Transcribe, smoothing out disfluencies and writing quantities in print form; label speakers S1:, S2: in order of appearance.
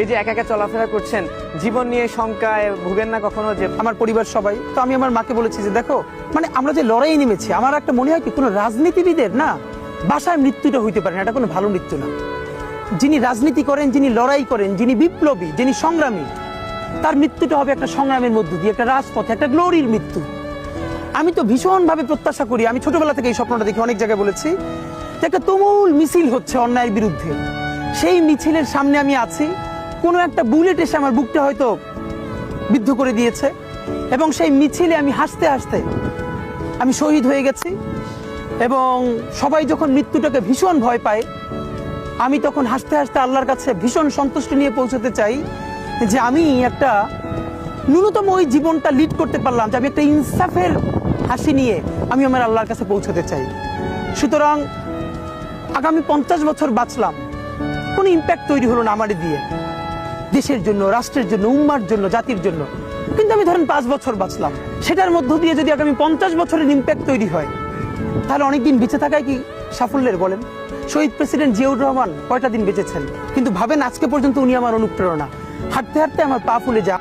S1: এই যে একা একা চলাফেরা করছেন, জীবন নিয়ে শঙ্কায় ভুগেন না কখনো? যে
S2: আমার পরিবার সবাই তো, আমি আমার মাকে বলেছি যে দেখো, মানে আমরা যে লড়াই নেমেছি, আমার একটা মনে হয় কি কোনো রাজনীতিবিদের না বাসায় মৃত্যুটা হইতে পারে না, এটা কোনো ভালো মৃত্যু না। যিনি রাজনীতি করেন, যিনি লড়াই করেন, যিনি বিপ্লবী, যিনি সংগ্রামী, তার মৃত্যুটা হবে একটা সংগ্রামের মধ্য দিয়ে, একটা রাজপথে, একটা গ্লোরির মৃত্যু। আমি তো ভীষণভাবে প্রত্যাশা করি, আমি ছোটবেলা থেকে এই স্বপ্নটা দেখি, অনেক জায়গায় বলেছি যে একটা তুমুল মিছিল হচ্ছে অন্যায়ের বিরুদ্ধে, সেই মিছিলের সামনে আমি আছি, কোনো একটা বুলেট এসে আমার বুকটা হয়তো বিদ্ধ করে দিয়েছে, এবং সেই মিছিলে আমি হাসতে হাসতে আমি শহীদ হয়ে গেছি। এবং সবাই যখন মৃত্যুটাকে ভীষণ ভয় পায়, আমি তখন হাসতে হাসতে আল্লাহর কাছে ভীষণ সন্তুষ্টি নিয়ে পৌঁছতে চাই যে আমি একটা ন্যূনতম ওই জীবনটা লিড করতে পারলাম, যে আমি একটা ইনসাফের হাসি নিয়ে আমি আমার আল্লাহর কাছে পৌঁছতে চাই। সুতরাং আগামী 50 বছর বাঁচলাম, কোনো ইম্প্যাক্ট তৈরি হলো না আমার দিয়ে, দেশের জন্য, রাষ্ট্রের জন্য, উম্মার জন্য, জাতির জন্য। কিন্তু আমি ধরেন 5 বছর বাঁচলাম, সেটার মধ্য দিয়ে যদি আগামী 50 বছরের ইম্প্যাক্ট তৈরি হয়, তাহলে অনেকদিন বেঁচে থাকায় কি সাফল্যের? বলেন, শহীদ প্রেসিডেন্ট জিয়াউর রহমান কয়টা দিন বেঁচেছেন, কিন্তু ভাবেন আজকে পর্যন্ত উনি আমার অনুপ্রেরণা। হাঁটতে হাঁটতে আমার পা ফুলে যা